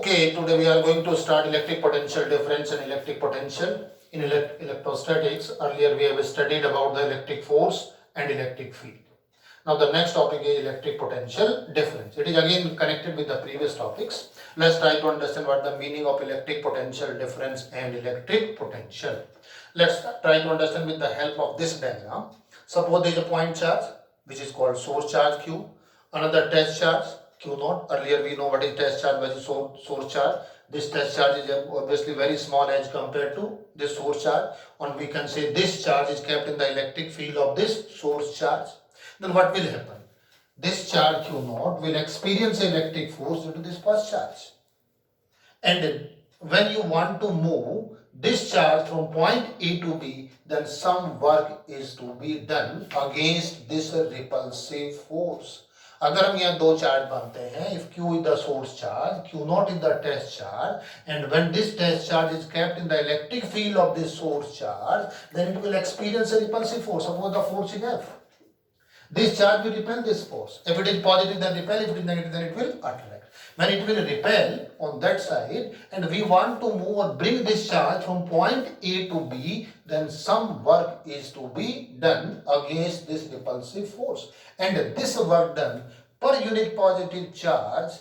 Okay, today we are going to start electric potential difference and electric potential in electrostatics. Earlier we have studied about the electric force and electric field. Now the next topic is electric potential difference. It is again connected with the previous topics. Let's try to understand what the meaning of electric potential difference and electric potential. Let's try to understand with the help of this diagram. Suppose there is a point charge which is called source charge Q, another test charge Q naught. Earlier we know what is test charge versus source charge. This test charge is obviously very small as compared to this source charge, and we can say this charge is kept in the electric field of this source charge. Then what will happen? This charge Q naught will experience electric force due to this first charge. And when you want to move this charge from point A to B, then some work is to be done against this repulsive force. अगर हम यहाँ दो charge बनते हैं, if Q is the source charge, Q naught is the test charge, and when this test charge is kept in the electric field of this source charge, then it will experience a repulsive force. Suppose the force is F. This charge will repel this force. If it is positive, then repel. If it is negative, then it will attract. When it will repel on that side, and we want to move or bring this charge from point A to B, then some work is to be done against this repulsive force. And this work done per unit positive charge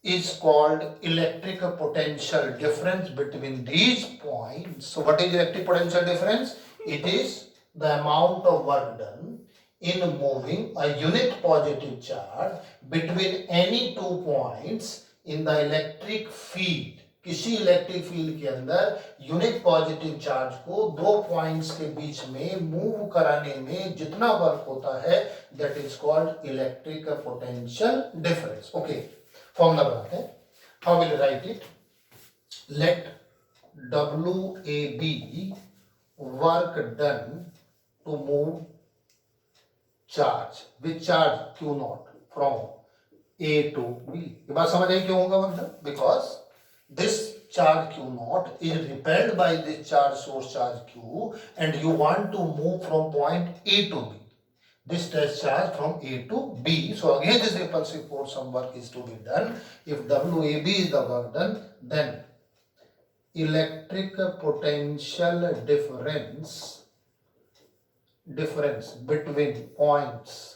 is called electric potential difference between these points. So what is electric potential difference? It is the amount of work done in moving a unit positive charge between any two points in the electric field. किसी electric field के अंदर unit positive charge को दो points के बीच में move कराने में जितना वर्क होता है, that is called electric potential difference. Okay, formula बनाते हैं. How will write it? Let WAB work done to move charge with charge Q naught from A to B. ये बात समझ आई क्यों होगा मतलब? Because this charge Q naught is repelled by this charge source charge Q, and you want to move from point A to B. This test charge from A to B. So again this repulsive force, some work is to be done. If WAB is the work done, then electric potential difference between points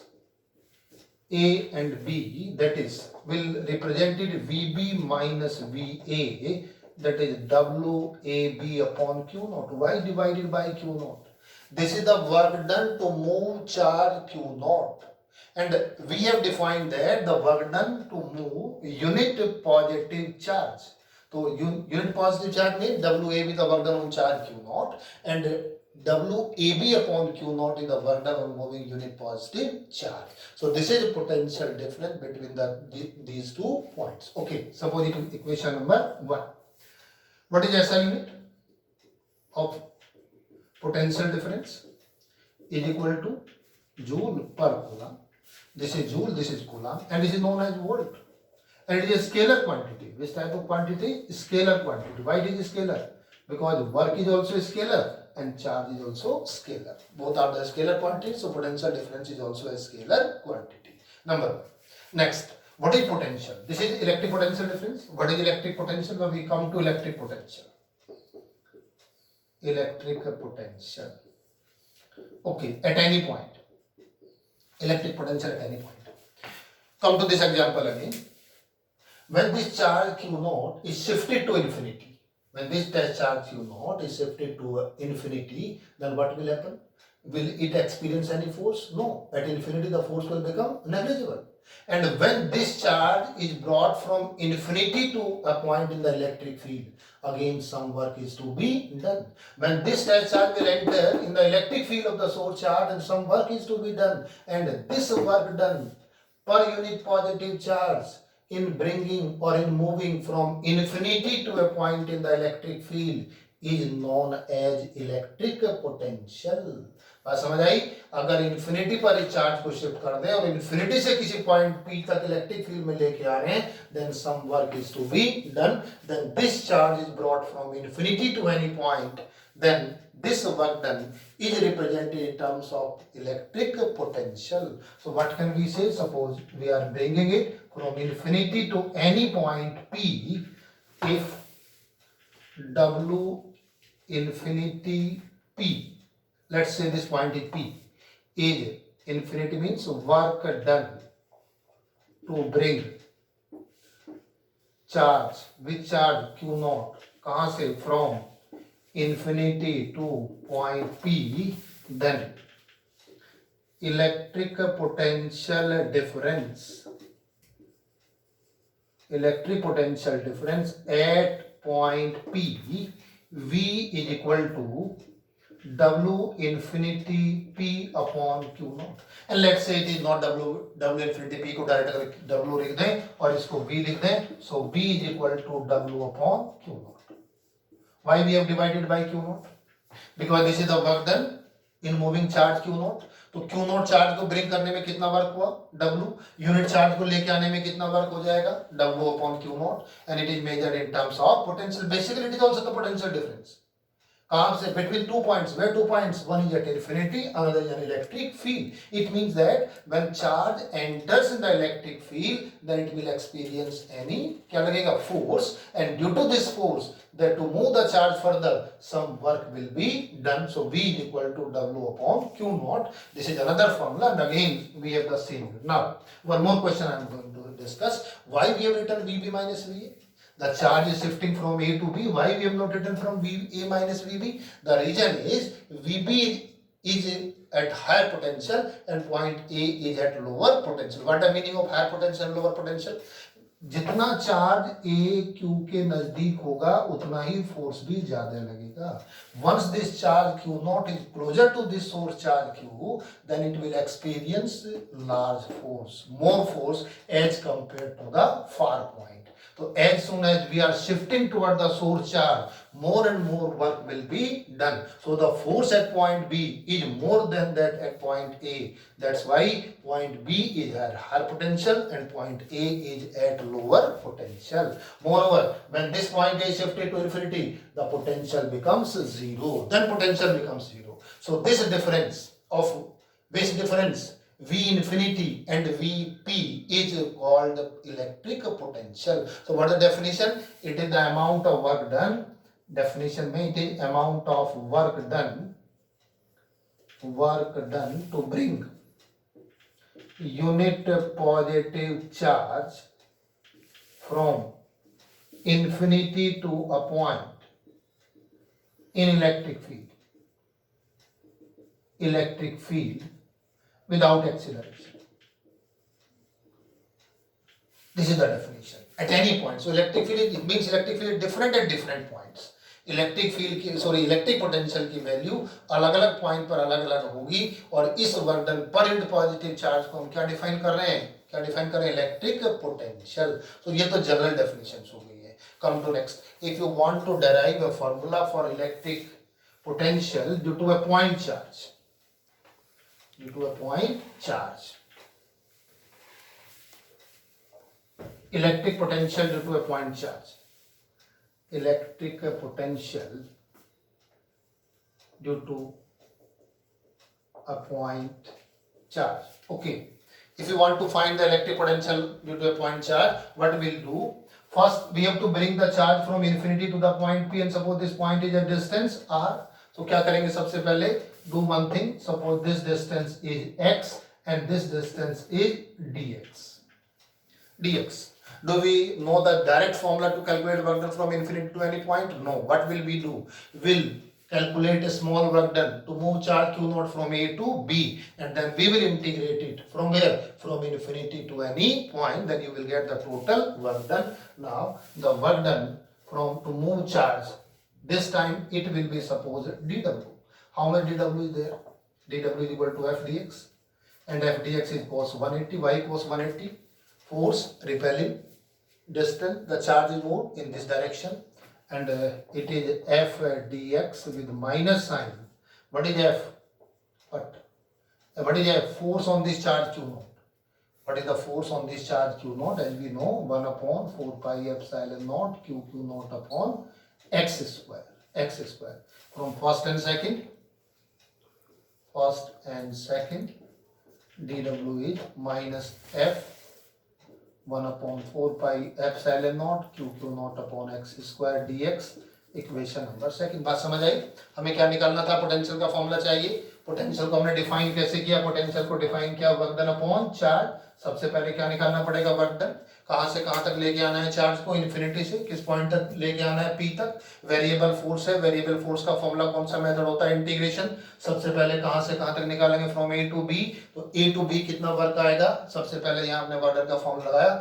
A and B, that is, will represent it VB minus VA, that is WAB upon Q naught. Y divided by Q naught. This is the work done to move charge Q naught. And we have defined that the work done to move unit positive charge. So unit positive charge means WAB the work done on charge Q naught, and WAB upon Q naught is the work done on moving unit positive charge. So this is a potential difference between these 2 points. Okay, suppose it is equation number 1. What is SI unit of potential difference? Is equal to joule per coulomb. This is joule, this is coulomb, and this is known as volt. And it is a scalar quantity. Which type of quantity? Scalar quantity. Why it is scalar? Because work is also scalar and charge is also scalar. Both are the scalar quantities, so potential difference is also a scalar quantity. Number 1. Next, what is potential? This is electric potential difference. What is electric potential? When we come to electric potential. Electric potential. Okay, at any point. Electric potential at any point. Come to this example again. When this charge Q naught is shifted to infinity, when this test charge Q naught is shifted to infinity, then what will happen? Will it experience any force? No. At infinity, the force will become negligible. And when this charge is brought from infinity to a point in the electric field, again some work is to be done. When this test charge will enter in the electric field of the source charge, then some work is to be done. And this work done per unit positive charge in bringing or in moving from infinity to a point in the electric field is known as electric potential. बात समझ आई? अगर infinity पर इस charge को shift कर दें और infinity से किसी पॉइंट P तक इलेक्ट्रिक फील्ड में लेके आ रहे हैं, then some work is to be done. Then this charge is brought from infinity to any point. Then this work done is represented in terms of electric potential. So what can we say? Suppose we are bringing it from infinity to any point P, if W infinity P, let's say this point is P, is infinity means work done to bring charge, which charge Q naught, कहाँ से, from infinity to point P, then electric potential difference at point P, V is equal to W infinity P upon Q naught. And let's say it is not W infinity P को direct अगर W लिख दें और इसको V लिख दें, so V is equal to W upon Q naught. Why we have divided by Q naught? Because this is the work done in moving charge Q naught. तो Q naught charge को bring करने में कितना work हुआ, W. Unit charge को लेके आने में कितना वर्क हो जाएगा, W upon Q naught, and it is measured in terms of potential. Basically it is also the potential difference. कहाँ से, between 2 points. Where 2 points? One is at infinity, another is an electric field. It means that when charge enters in the electric field, then it will experience any, क्या लगेगा, force, and due to this force, that to move the charge further, some work will be done. So V is equal to W upon Q naught. This is another formula, and again we have the same. Now, one more question I am going to discuss. Why we have written VB minus VA? The charge is shifting from A to B. Why we have not written from A minus VB? The reason is VB is at higher potential and point A is at lower potential. What is the meaning of higher potential and lower potential? जितना charge A Q के नजदीक होगा उतना ही force भी ज्यादा लगेगा. Once this charge Q naught is closer to this source charge Q, then it will experience large force, more force as compared to the far point. So as soon as we are shifting toward the source charge, more and more work will be done. So the force at point B is more than that at point A. That's why point B is at higher potential and point A is at lower potential. Moreover, when this point A is shifted to infinity, the potential becomes zero. Then potential becomes zero. So this difference of basic difference V infinity and Vp is called electric potential. So what is the definition? It is the amount of work done. Definition में it is amount of work done to bring unit positive charge from infinity to a point in electric field without acceleration. This is the definition. At any point. So electric field, it means electric field is different at different points. Electric potential की value अलग अलग point पर अलग अलग होगी. और इस work done per unit positive charge को हम क्या डिफाइन कर रहे हैं, इलेक्ट्रिक पोटेंशियल. तो ये तो जनरल डेफिनेशन हो गई है. Come to next. If you want to derive a formula for electric potential due to a point charge, electric potential due to a point charge, electric potential due to a point charge. Okay, if you want to find the electric potential due to a point charge, what we'll do, first we have to bring the charge from infinity to the point P, and suppose this point is a distance r. So क्या करेंगे, सबसे पहले do one thing. Suppose this distance is x and this distance is dx. Do we know the direct formula to calculate work done from infinity to any point? No. What will we do? We'll calculate a small work done to move charge Q naught from A to B, and then we will integrate it from where? From infinity to any point. Then you will get the total work done. Now the work done from to move charge, this time it will be supposed dW. How much dW is there? dW is equal to f dx, and f dx is cos 180. Why cos 180? Force repelling distance, the charge is moved in this direction, and it is f dx with minus sign. What is f? What is f? Force on this charge Q naught. What is the force on this charge Q naught? As we know, 1 upon 4 pi epsilon naught Q naught upon x square. From first and second, dW is minus f 1/4πε0 q0/x² dx equation number second. बात समझ आई? हमें क्या निकालना था? Potential का formula चाहिए। Potential को हमने डिफाइन कैसे किया? पोटेंशियल को डिफाइन किया वर्क डन अपॉन चार्ज। सबसे पहले क्या निकालना पड़ेगा? Work done. कहां से कहां तक लेके आना है चार्ज को? इन्फिनिटी से किस पॉइंट तक लेके आना है? P तक। वेरिएबल फोर्स है, वेरिएबल फोर्स का फॉर्मूला कौन सा मेथड होता है? इंटीग्रेशन। सबसे पहले कहां से कहां तक निकालेंगे? From A to B। तो A टू B कितना वर्क आएगा? सबसे पहले यहाँ हमने वर्क डन का फॉर्मूला लगाया,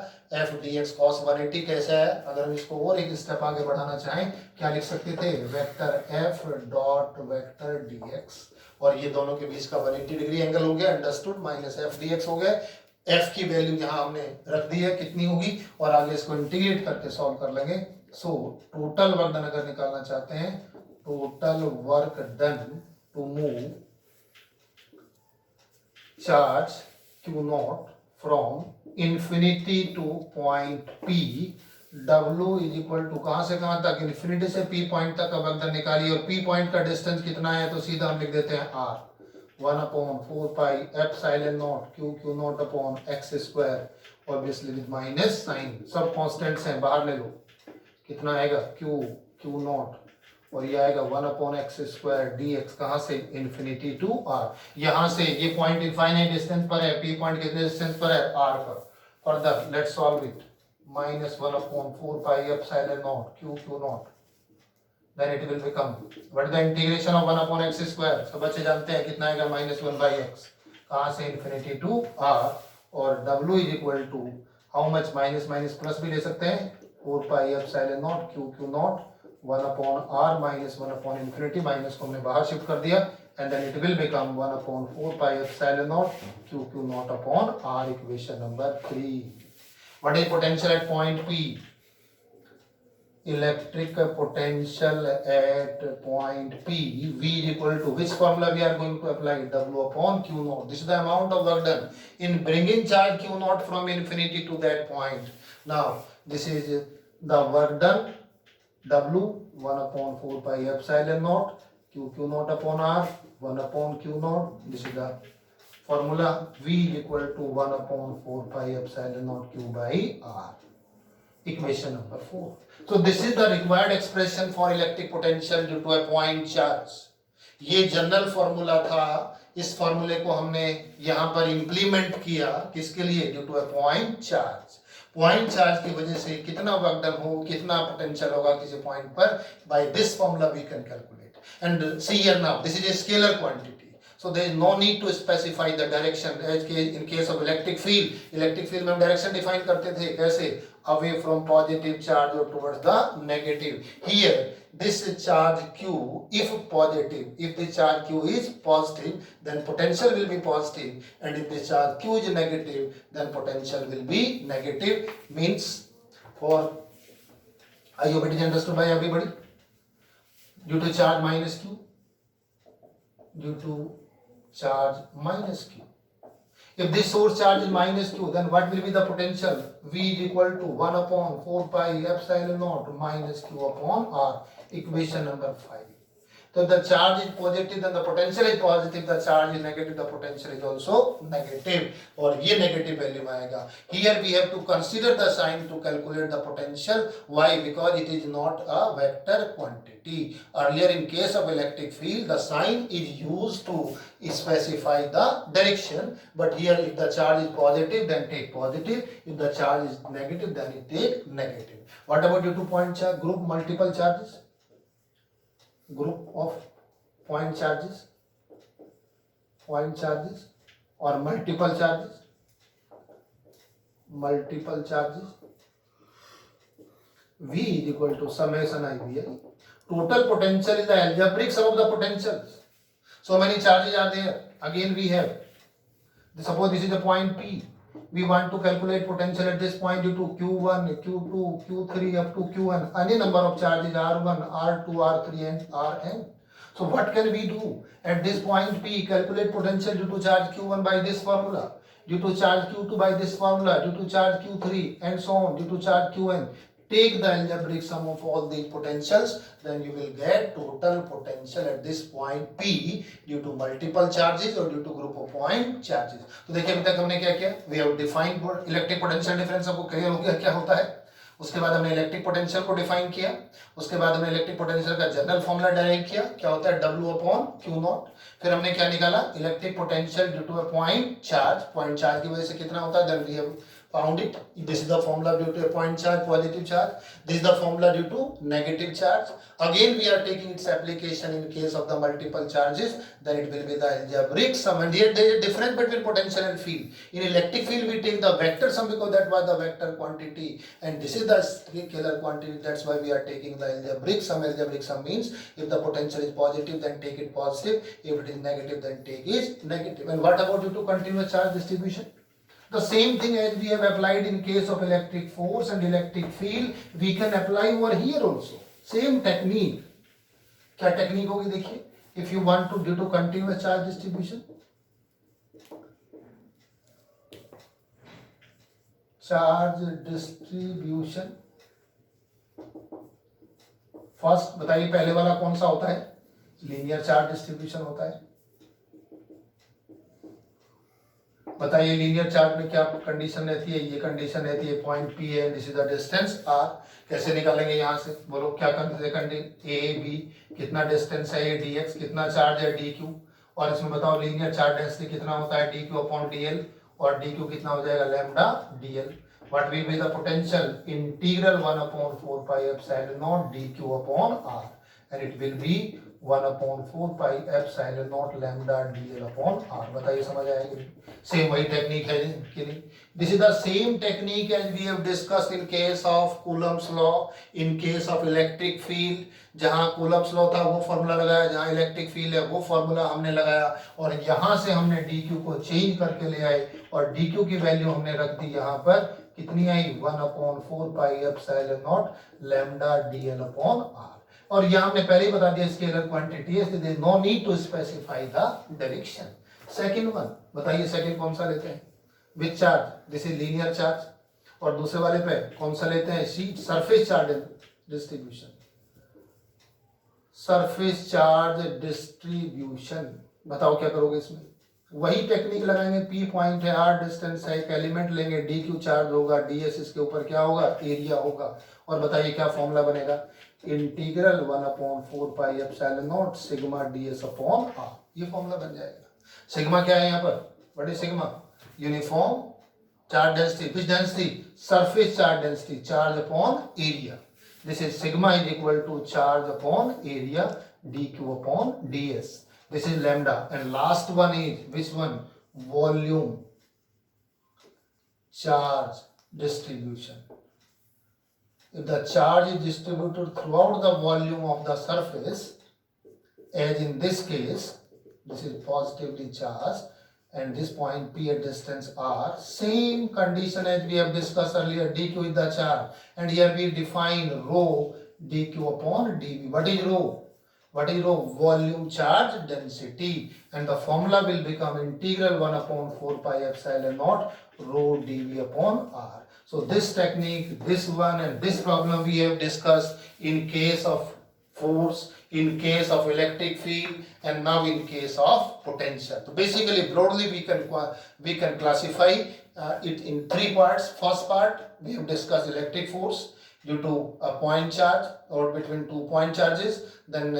f dx cos 180 कैसा है? अगर हम इसको और एक स्टेप आगे बढ़ाना चाहें, क्या लिख सकते थे? Vector f dot vector dx, और ये दोनों के बीच का 180 डिग्री एंगल हो गया, अंडरस्टूड, माइनस f dx हो गया। f की वैल्यू यहाँ हमने रख दी है, कितनी होगी, और आगे इसको इंटीग्रेट करके सॉल्व कर लेंगे। सो टोटल वर्क डन अगर निकालना चाहते हैं, total work done to move charge q naught from infinity to point P, W is equal to कहां से कहां तक? इंफिनिटी से P पॉइंट तक का वर्क डन निकालिए, और P पॉइंट का डिस्टेंस कितना है? तो सीधा हम लिख देते हैं R, 1/4πε0 q0/x², obviously with minus sign, सब कांस्टेंट्स हैं, बाहर ले लो, कितना आएगा? q नॉट, और ये आएगा 1/x² dx, कहां से? Infinity to r। यहां से ये पॉइंट इनफाइनाइट डिस्टेंस पर है, P पॉइंट कितने डिस्टेंस पर है? r पर। Further let's solve it, -1/4πε0 q0, then it will become what is the integration of 1/x²? सब बच्चे जानते हैं कितना आएगा? -1/x, कहां से? इंफिनिटी टू r, और w is equal to how much? Minus minus plus भी ले सकते हैं, 4πε0 q0 1/r minus 1/infinity, minus को हमने बाहर शिफ्ट कर दिया, and then it will become 1/4πε0 q0/r, equation number 3। What is potential at point P? Electric potential at point P, V is equal to which formula we are going to apply? W/q0. This is the amount of work done in bringing charge q0 from infinity to that point. Now this is the work done, W 1/4πε0 q0/r 1/q0. This is the formula. V is equal to 1/4πε0 q/r. Equation number 4. So this is the required expression for electric potential due to a point charge. ये general formula था, इस फॉर्मूले को हमने यहाँ पर implement किया, किसके लिए? Due to a point charge. Point charge की वजह से कितना वर्क डन हो, कितना पोटेंशियल होगा किसी पॉइंट पर, by this formula we can calculate. And see here now, this is a scalar quantity, so there is no need to specify the direction as in case of electric field। Electric field में हम direction define करते थे, कैसे? away from positive charge or towards the negative। Here this charge q, if positive, if the charge q is positive, then potential will be positive, and if the charge q is negative, then potential will be negative। means for, I hope it is understood by everybody, due to charge minus q, due to charge minus q, if this source charge is minus q, then what will be the potential? V is equal to 1/4πε0 minus q/r, equation number 5। So the charge is positive, then the potential is positive, the charge is negative, the potential is also negative, और ये negative value आएगा। Here we have to consider the sign to calculate the potential। Why? Because it is not a vector quantity। Earlier in case of electric field, the sign is used to specify the direction, but here if the charge is positive, then take positive, if the charge is negative, then it take negative। What about due to point charge? Group multiple charges, group of point charges or multiple charges, V is equal to summation IVI। Total potential is the algebraic sum of the potentials। So many charges are there, again we have, suppose this is the point P, we want to calculate potential at this point due to q1, q2, q3 up to qn, any number of charges, r1, r2, r3 and rn। So what can we do at this point P? Calculate potential due to charge q1 by this formula, due to charge q2 by this formula, due to charge q3 and so on, due to charge qn। take the algebraic sum of all the potentials, then you will get total potential at this point P due to multiple charges or due to group of point charges. तो देखिए अभी तक हमने क्या किया, we have defined electric potential difference, आपको clear हो गया क्या होता है. उसके बाद हमने इलेक्ट्रिक पोटेंशियल को डिफाइन किया. उसके बाद हमने इलेक्ट्रिक पोटेंशियल का जनरल फॉर्मूला डेराइव किया, क्या होता है W अपॉन क्यू नॉट. फिर हमने क्या निकाला, electric potential due to a point charge की वजह से कितना होता है, then we have found it. This is the formula due to a point charge, positive charge. This is the formula due to negative charge. Again we are taking its application in case of the multiple charges, then it will be the algebraic sum. And here there is a difference between potential and field. In electric field we take the vector sum because that was the vector quantity, and this is the scalar quantity, that's why we are taking the algebraic sum. Algebraic sum means if the potential is positive then take it positive, if it is negative then take it negative. And what about due to continuous charge distribution? The same thing as we have applied in case of electric force and electric field, we can apply over here also. Same technique. क्या technique होगी देखिए, if you want to due to continuous charge distribution, first बताइए पहले वाला कौन सा होता है, लीनियर चार्ज डिस्ट्रीब्यूशन होता है. बताइए लीनियर चार्ट में क्या कंडीशन रहती है, ये कंडीशन रहती है पॉइंट P है, this is the distance R. कैसे निकालेंगे यहाँ से, बोलो क्या कंडीशन, ए बी कितना डिस्टेंस है, ये dx कितना चार्ज है dq, और इसमें बताओ लीनियर चार्ज डेंसिटी कितना होता है dq अपॉन dl, और dq कितना हो जाएगा lambda dl. What will be the potential, integral 1 upon 4 pi epsilon not dq upon r, and it will be 1 upon 4 pi epsilon naught lambda dl upon r. बताइए समझ आएगी, same वही technique है कि नहीं. This is the same technique as we have discussed in case of Coulomb's law, in case of electric field. जहां Coulomb's law था वो फॉर्मूला लगाया, जहां इलेक्ट्रिक फील्ड है वो फॉर्मूला हमने लगाया, और यहां से हमने dq को चेंज करके ले आए, और dq की वैल्यू हमने रख दी यहां पर, कितनी आई, 1 upon 4 pi epsilon naught lambda dl upon r. और यहां हमने पहले ही बता दिया स्केलर क्वांटिटी है, there is no need to specify the direction. Second one बताइए, सेकंड कौन सा लेते हैं, which charge, this is linear charge, और दूसरे वाले पे कौन सा लेते हैं, sheet surface charge distribution. Surface charge distribution, बताओ क्या करोगे इसमें, वही टेक्निक लगाएंगे. P पॉइंट है, R डिस्टेंस है, एक एलिमेंट लेंगे, dq चार्ज होगा, ds इसके ऊपर क्या होगा, एरिया होगा, और बताइए क्या फॉर्मूला बनेगा, integral 1 upon 4 pi epsilon naught sigma ds upon r. ये फॉर्मूला बन जाएगा. सिग्मा क्या है यहाँ पर, what is sigma, uniform charge density, which density, surface charge density, charge upon area. This is sigma is equal to charge upon area dq upon ds. This is lambda, and last one is which one, volume charge distribution. If the charge is distributed throughout the volume of the surface, as in this case, this is positively charged, and this point P at distance R, same condition as we have discussed earlier, dq is the charge, and here we define rho dq upon dv. What is rho? What is rho? Volume charge density, and the formula will become integral 1 upon 4 pi epsilon naught rho dv upon r. So this technique, this one and this problem we have discussed in case of force, in case of electric field, and now in case of potential. So basically broadly we can classify it in three parts. First part we have discussed electric force due to a point charge or between 2 point charges, then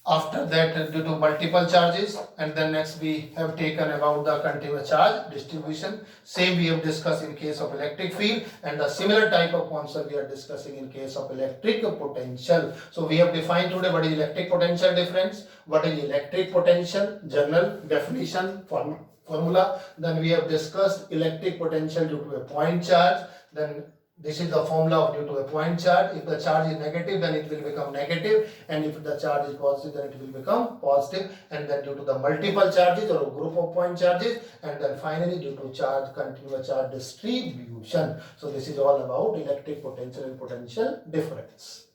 after that due to multiple charges, and then next we have taken about the continuous charge distribution. Same we have discussed in case of electric field, and the similar type of concept we are discussing in case of electric potential. So we have defined today what is electric potential difference, what is electric potential, general definition, formula. Then we have discussed electric potential due to a point charge, then this is the formula of due to a point charge. If the charge is negative, then it will become negative, and if the charge is positive, then it will become positive, and then due to the multiple charges or a group of point charges, and then finally due to charge continuous charge distribution. So this is all about electric potential and potential difference.